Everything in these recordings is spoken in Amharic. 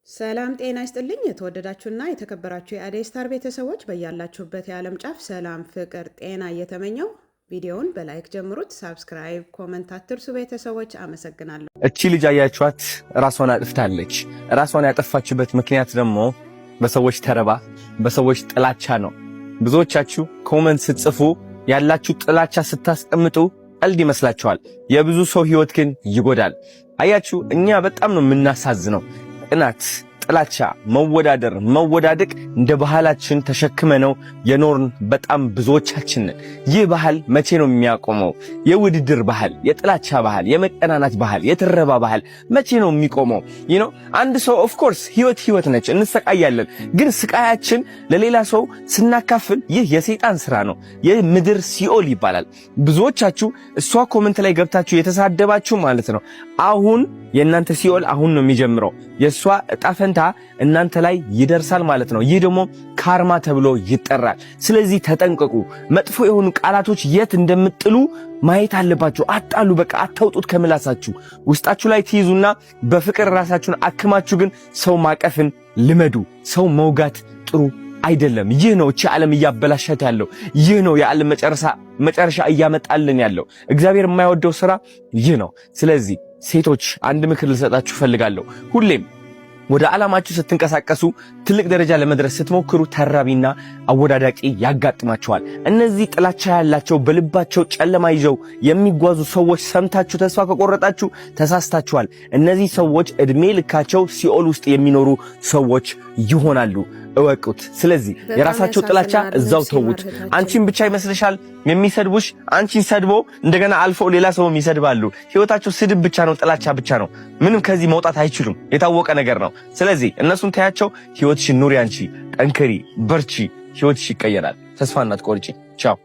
ሰላም ጤና ይስጥልኝ የተወደዳችሁና የተከበራችሁ የአደይ ስታር ቤተሰቦች በያላችሁበት የዓለም ጫፍ ሰላም፣ ፍቅር፣ ጤና እየተመኘው ቪዲዮውን በላይክ ጀምሩት። ሳብስክራይብ፣ ኮመንት አትርሱ። ቤተሰቦች አመሰግናለሁ። እቺ ልጅ አያችኋት ራሷን አጥፍታለች። ራሷን ያጠፋችበት ምክንያት ደግሞ በሰዎች ተረባ፣ በሰዎች ጥላቻ ነው። ብዙዎቻችሁ ኮመንት ስትጽፉ ያላችሁ ጥላቻ ስታስቀምጡ ቀልድ ይመስላችኋል። የብዙ ሰው ህይወት ግን ይጎዳል። አያችሁ እኛ በጣም ነው የምናሳዝነው። ቅናት፣ ጥላቻ፣ መወዳደር፣ መወዳደቅ እንደ ባህላችን ተሸክመነው የኖርን በጣም ብዙዎቻችን ነን። ይህ ባህል መቼ ነው የሚያቆመው? የውድድር ባህል፣ የጥላቻ ባህል፣ የመቀናናት ባህል፣ የትረባ ባህል መቼ ነው የሚቆመው? አንድ ሰው ኦፍ ኮርስ ህይወት ነች፣ እንሰቃያለን። ግን ስቃያችን ለሌላ ሰው ስናካፍል ይህ የሰይጣን ስራ ነው። የምድር ሲኦል ይባላል። ብዙዎቻችሁ እሷ ኮመንት ላይ ገብታችሁ የተሳደባችሁ ማለት ነው አሁን የእናንተ ሲኦል አሁን ነው የሚጀምረው። የሷ እጣ ፈንታ እናንተ ላይ ይደርሳል ማለት ነው። ይህ ደግሞ ካርማ ተብሎ ይጠራል። ስለዚህ ተጠንቀቁ። መጥፎ የሆኑ ቃላቶች የት እንደምጥሉ ማየት አለባችሁ። አጣሉ፣ በቃ አታውጡት ከምላሳችሁ። ውስጣችሁ ላይ ትይዙና በፍቅር ራሳችሁን አክማችሁ ግን ሰው ማቀፍን ልመዱ። ሰው መውጋት ጥሩ አይደለም። ይህ ነው እቺ ዓለም እያበላሸት ያለው። ይህ ነው የዓለም መጨረሻ እያመጣልን ያለው። እግዚአብሔር የማይወደው ስራ ይህ ነው። ስለዚህ ሴቶች አንድ ምክር ልሰጣችሁ ፈልጋለሁ። ሁሌም ወደ ዓላማችሁ ስትንቀሳቀሱ ትልቅ ደረጃ ለመድረስ ስትሞክሩ ተራቢና አወዳዳቂ ያጋጥማቸዋል። እነዚህ ጥላቻ ያላቸው በልባቸው ጨለማ ይዘው የሚጓዙ ሰዎች ሰምታችሁ ተስፋ ከቆረጣችሁ ተሳስታችኋል። እነዚህ ሰዎች እድሜ ልካቸው ሲኦል ውስጥ የሚኖሩ ሰዎች ይሆናሉ። እወቁት። ስለዚህ የራሳቸው ጥላቻ እዛው ተውት። አንቺን ብቻ ይመስልሻል የሚሰድቡሽ? አንቺን ሰድቦ እንደገና አልፎ ሌላ ሰውም ይሰድባሉ። ህይወታቸው ስድብ ብቻ ነው፣ ጥላቻ ብቻ ነው። ምንም ከዚህ መውጣት አይችሉም። የታወቀ ነገር ነው። ስለዚህ እነሱን ታያቸው። ህይወትሽን ኑሪ። አንቺ ጠንክሪ፣ በርቺ። ህይወትሽ ይቀየራል። ተስፋ እንዳትቆርጪ። ቻው።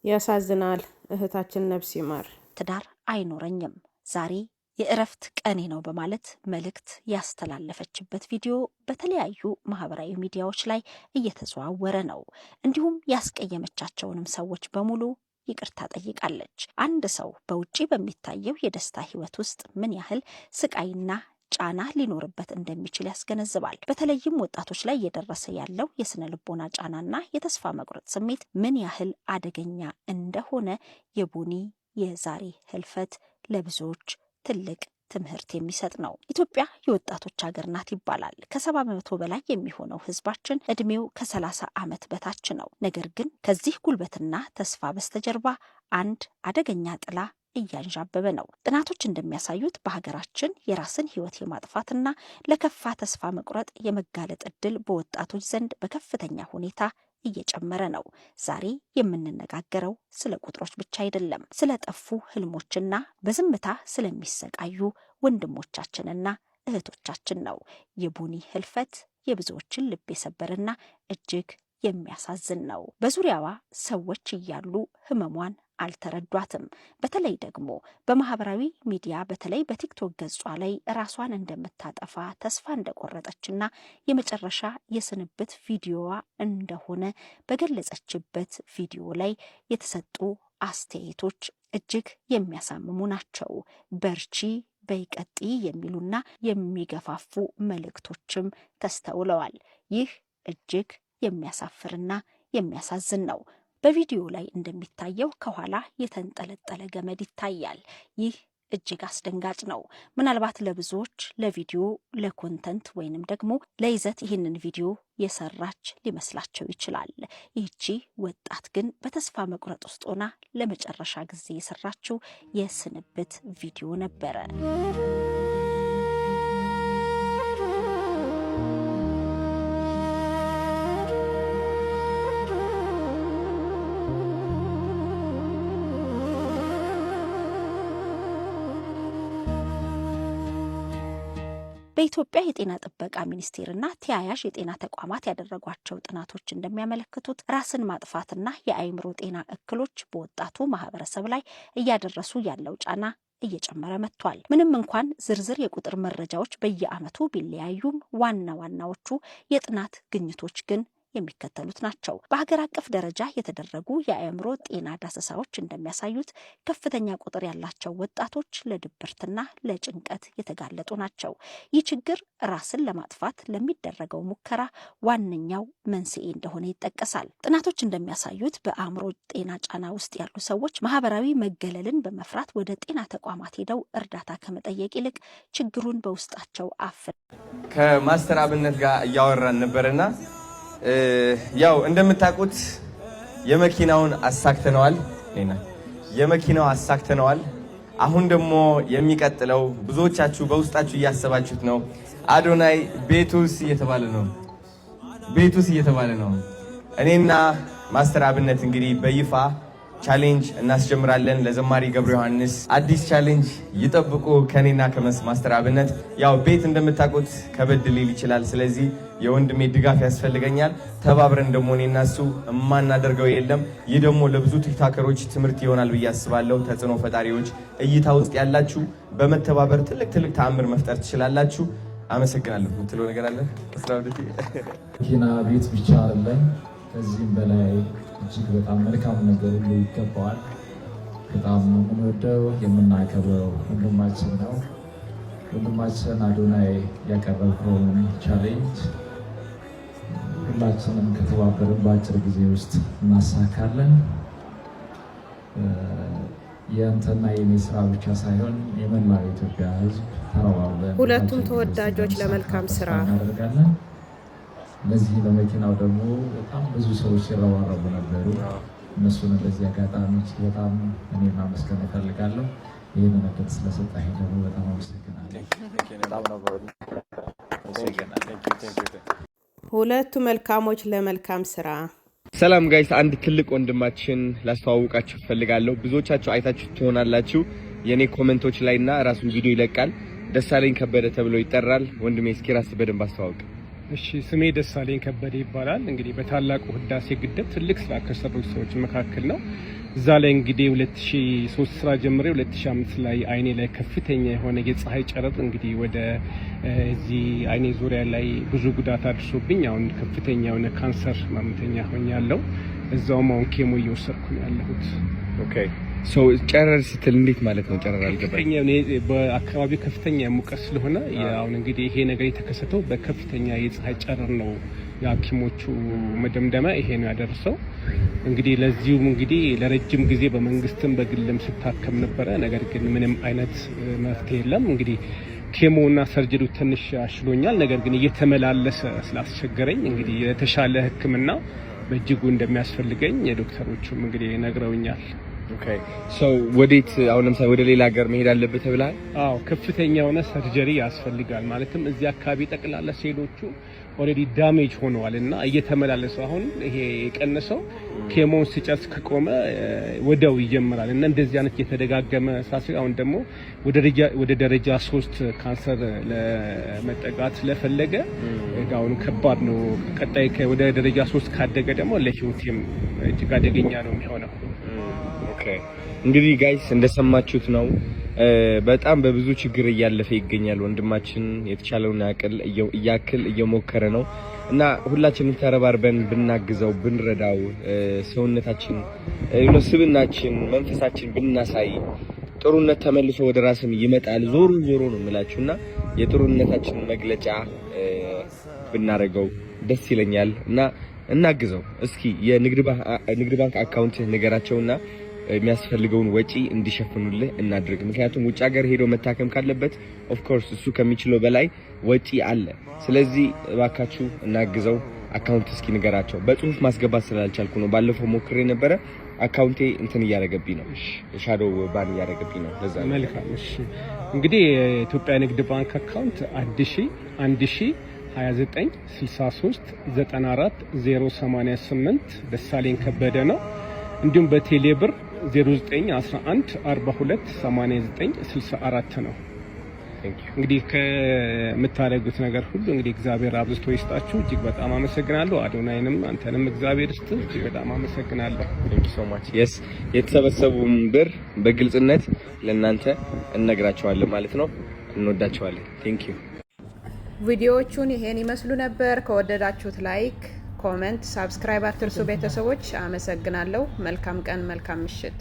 ያሳዝናል። እህታችን ነፍስ ይማር። ትዳር አይኖረኝም ዛሬ የእረፍት ቀኔ ነው በማለት መልእክት ያስተላለፈችበት ቪዲዮ በተለያዩ ማህበራዊ ሚዲያዎች ላይ እየተዘዋወረ ነው። እንዲሁም ያስቀየመቻቸውንም ሰዎች በሙሉ ይቅርታ ጠይቃለች። አንድ ሰው በውጪ በሚታየው የደስታ ህይወት ውስጥ ምን ያህል ስቃይና ጫና ሊኖርበት እንደሚችል ያስገነዝባል። በተለይም ወጣቶች ላይ እየደረሰ ያለው የስነ ልቦና ጫናና የተስፋ መቁረጥ ስሜት ምን ያህል አደገኛ እንደሆነ የቡኒ የዛሬ ህልፈት ለብዙዎች ትልቅ ትምህርት የሚሰጥ ነው። ኢትዮጵያ የወጣቶች ሀገር ናት ይባላል። ከ70% በላይ የሚሆነው ህዝባችን እድሜው ከ30 ዓመት በታች ነው። ነገር ግን ከዚህ ጉልበትና ተስፋ በስተጀርባ አንድ አደገኛ ጥላ እያንዣበበ ነው። ጥናቶች እንደሚያሳዩት በሀገራችን የራስን ህይወት የማጥፋትና ለከፋ ተስፋ መቁረጥ የመጋለጥ እድል በወጣቶች ዘንድ በከፍተኛ ሁኔታ እየጨመረ ነው። ዛሬ የምንነጋገረው ስለ ቁጥሮች ብቻ አይደለም፣ ስለ ጠፉ ህልሞችና በዝምታ ስለሚሰቃዩ ወንድሞቻችንና እህቶቻችን ነው። የቡኒ ህልፈት የብዙዎችን ልብ የሰበረና እጅግ የሚያሳዝን ነው። በዙሪያዋ ሰዎች እያሉ ህመሟን አልተረዷትም። በተለይ ደግሞ በማህበራዊ ሚዲያ በተለይ በቲክቶክ ገጿ ላይ ራሷን እንደምታጠፋ ተስፋ እንደቆረጠችና የመጨረሻ የስንብት ቪዲዮዋ እንደሆነ በገለጸችበት ቪዲዮ ላይ የተሰጡ አስተያየቶች እጅግ የሚያሳምሙ ናቸው። በርቺ፣ በይቀጢ የሚሉና የሚገፋፉ መልእክቶችም ተስተውለዋል። ይህ እጅግ የሚያሳፍርና የሚያሳዝን ነው። በቪዲዮ ላይ እንደሚታየው ከኋላ የተንጠለጠለ ገመድ ይታያል። ይህ እጅግ አስደንጋጭ ነው። ምናልባት ለብዙዎች ለቪዲዮ ለኮንተንት ወይንም ደግሞ ለይዘት ይህንን ቪዲዮ የሰራች ሊመስላቸው ይችላል። ይህቺ ወጣት ግን በተስፋ መቁረጥ ውስጥ ሆና ለመጨረሻ ጊዜ የሰራችው የስንብት ቪዲዮ ነበረ። በኢትዮጵያ የጤና ጥበቃ ሚኒስቴርና ተያያዥ የጤና ተቋማት ያደረጓቸው ጥናቶች እንደሚያመለክቱት ራስን ማጥፋትና የአእምሮ ጤና እክሎች በወጣቱ ማህበረሰብ ላይ እያደረሱ ያለው ጫና እየጨመረ መጥቷል። ምንም እንኳን ዝርዝር የቁጥር መረጃዎች በየዓመቱ ቢለያዩም ዋናዎቹ የጥናት ግኝቶች ግን የሚከተሉት ናቸው። በሀገር አቀፍ ደረጃ የተደረጉ የአእምሮ ጤና ዳሰሳዎች እንደሚያሳዩት ከፍተኛ ቁጥር ያላቸው ወጣቶች ለድብርትና ለጭንቀት የተጋለጡ ናቸው። ይህ ችግር ራስን ለማጥፋት ለሚደረገው ሙከራ ዋነኛው መንስኤ እንደሆነ ይጠቀሳል። ጥናቶች እንደሚያሳዩት በአእምሮ ጤና ጫና ውስጥ ያሉ ሰዎች ማህበራዊ መገለልን በመፍራት ወደ ጤና ተቋማት ሄደው እርዳታ ከመጠየቅ ይልቅ ችግሩን በውስጣቸው ከማስተር አብነት ጋር እያወራን ነበርና ያው እንደምታውቁት የመኪናውን አሳክተነዋል። አሁን ደግሞ የሚቀጥለው ብዙዎቻችሁ በውስጣችሁ እያሰባችሁት ነው። አዶናይ ቤቱስ እየተባለ ነው። እኔና ማስተር አብነት እንግዲህ በይፋ ቻሌንጅ እናስጀምራለን። ለዘማሪ ገብረ ዮሐንስ አዲስ ቻሌንጅ ይጠብቁ ከኔና ከማስተር አብነት። ያው ቤት እንደምታውቁት ከበድ ሊል ይችላል። ስለዚህ የወንድሜ ድጋፍ ያስፈልገኛል። ተባብረን ደግሞ እኔና እሱ የማናደርገው የለም። ይህ ደግሞ ለብዙ ቲክቶከሮች ትምህርት ይሆናል ብዬ አስባለሁ። ተጽዕኖ ፈጣሪዎች፣ እይታ ውስጥ ያላችሁ በመተባበር ትልቅ ተአምር መፍጠር ትችላላችሁ። አመሰግናለሁ። የምትለው ነገር አለ? መኪና ቤት ብቻ አይደለም፣ ከዚህም በላይ እጅግ በጣም መልካም ነገር ሁሉ ይገባዋል። በጣም የምንወደው የምናከብረው ወንድማችን ነው። ወንድማችን አዶናይ ያቀረበውን ቻሌንጅ ሁላችንም ከተባበርን በአጭር ጊዜ ውስጥ እናሳካለን። የአንተና የኔ ስራ ብቻ ሳይሆን የመላው ኢትዮጵያ ሕዝብ ተረባርበን ሁለቱም ተወዳጆች ለመልካም ስራ እናደርጋለን። ለዚህ ለመኪናው ደግሞ በጣም ብዙ ሰዎች ሲረባረቡ ነበሩ። እነሱን በዚህ አጋጣሚ በጣም እኔ ማመስገን እፈልጋለሁ። ይህንን እድል ስለሰጠኸኝ ደግሞ በጣም አመሰግናለሁ። ሁለቱ መልካሞች ለመልካም ስራ። ሰላም ጋይስ፣ አንድ ትልቅ ወንድማችን ላስተዋውቃችሁ ፈልጋለሁ። ብዙዎቻችሁ አይታችሁ ትሆናላችሁ የኔ ኮሜንቶች ላይና ራሱን ቪዲዮ ይለቃል። ደሳለኝ ከበደ ተብሎ ይጠራል። ወንድሜ እስኪ ራስ በደንብ አስተዋውቅ። እሺ፣ ስሜ ደሳለኝ ከበደ ይባላል። እንግዲህ በታላቁ ህዳሴ ግድብ ትልቅ ስራ ከሰሩ ሰዎች መካከል ነው። እዛ ላይ እንግዲህ 2003 ስራ ጀምሬ 2005 ላይ አይኔ ላይ ከፍተኛ የሆነ የፀሐይ ጨረር እንግዲህ ወደ እዚህ አይኔ ዙሪያ ላይ ብዙ ጉዳት አድርሶብኝ አሁን ከፍተኛ የሆነ ካንሰር ማምተኛ ሆኛለሁ። እዛውም አሁን ኬሞ እየወሰድኩ ነው ያለሁት። ኦኬ ሶ ጨረር ስትል እንዴት ማለት ነው? ጨረር አልገባኝ። በአካባቢው ከፍተኛ ሙቀት ስለሆነ አሁን እንግዲህ ይሄ ነገር የተከሰተው በከፍተኛ የፀሐይ ጨረር ነው። የሐኪሞቹ መደምደሚያ ይሄ ነው ያደረሰው። እንግዲህ ለዚሁም እንግዲህ ለረጅም ጊዜ በመንግስትም በግልም ስታከም ነበረ። ነገር ግን ምንም አይነት መፍትሄ የለም። እንግዲህ ኬሞና ሰርጀሪው ትንሽ አሽሎኛል። ነገር ግን እየተመላለሰ ስላስቸገረኝ እንግዲህ የተሻለ ሕክምና በእጅጉ እንደሚያስፈልገኝ የዶክተሮቹም እንግዲህ ነግረውኛል። ኦኬ ሶ ወዴት አሁን ለምሳሌ ወደ ሌላ ሀገር መሄድ አለበት ተብሏል? አዎ ከፍተኛ የሆነ ሰርጀሪ ያስፈልጋል። ማለትም እዚህ አካባቢ ጠቅላላ ሴሎቹ ኦልሬዲ ዳሜጅ ሆነዋልና እየተመላለሰ አሁን ይሄ የቀነሰው ኬሞን ሲጨርስ ከቆመ ወደው ይጀምራል እና እንደዚህ አይነት የተደጋገመ ሳሲ አሁን ደግሞ ወደ ደረጃ 3 ካንሰር ለመጠጋት ስለፈለገ አሁን ከባድ ነው። ቀጣይ ወደ ደረጃ 3 ካደገ ደግሞ ለህይወቴም እጅግ አደገኛ ነው የሚሆነው። እንግዲህ ጋይስ እንደሰማችሁት ነው። በጣም በብዙ ችግር እያለፈ ይገኛል ወንድማችን። የተቻለውን ያክል እየሞከረ ነው እና ሁላችንም ተረባርበን ብናግዘው ብንረዳው፣ ሰውነታችን ስብናችን መንፈሳችን ብናሳይ ጥሩነት ተመልሶ ወደ ራስም ይመጣል። ዞሮ ነው የምላችሁና የጥሩነታችን መግለጫ ብናረገው ደስ ይለኛል እና እናግዘው። እስኪ የንግድ ባንክ አካውንት ንገራቸውና የሚያስፈልገውን ወጪ እንዲሸፍኑልህ እናድርግ። ምክንያቱም ውጭ ሀገር ሄዶ መታከም ካለበት ኦፍ ኮርስ እሱ ከሚችለው በላይ ወጪ አለ። ስለዚህ እባካችሁ እናግዘው። አካውንት እስኪ ንገራቸው። በጽሁፍ ማስገባት ስላልቻልኩ ነው። ባለፈው ሞክሬ ነበረ። አካውንቴ እንትን እያደረገብኝ ነው፣ ሻዶው ባን እያደረገብኝ ነው። ለዛ መልካም። እሺ እንግዲህ የኢትዮጵያ ንግድ ባንክ አካውንት 10,000,29,63,94,088 ደሳለኝ ከበደ ነው። እንዲሁም በቴሌብር 0911428964 ነው። እንግዲህ ከምታደርጉት ነገር ሁሉ እንግዲህ እግዚአብሔር አብዝቶ ይስጣችሁ። እጅግ በጣም አመሰግናለሁ። አዶናይንም አንተንም እግዚአብሔር ይስጥ። እጅግ በጣም አመሰግናለሁ። Thank you so much. Yes የተሰበሰቡን ብር በግልጽነት ለእናንተ እነግራቸዋለን ማለት ነው። እንወዳቸዋለን። Thank you። ቪዲዮዎቹን ይሄን ይመስሉ ነበር። ከወደዳችሁት ላይክ፣ ኮሜንት፣ ሳብስክራይብ አትርሱ ቤተሰቦች። አመሰግናለሁ። መልካም ቀን፣ መልካም ምሽት።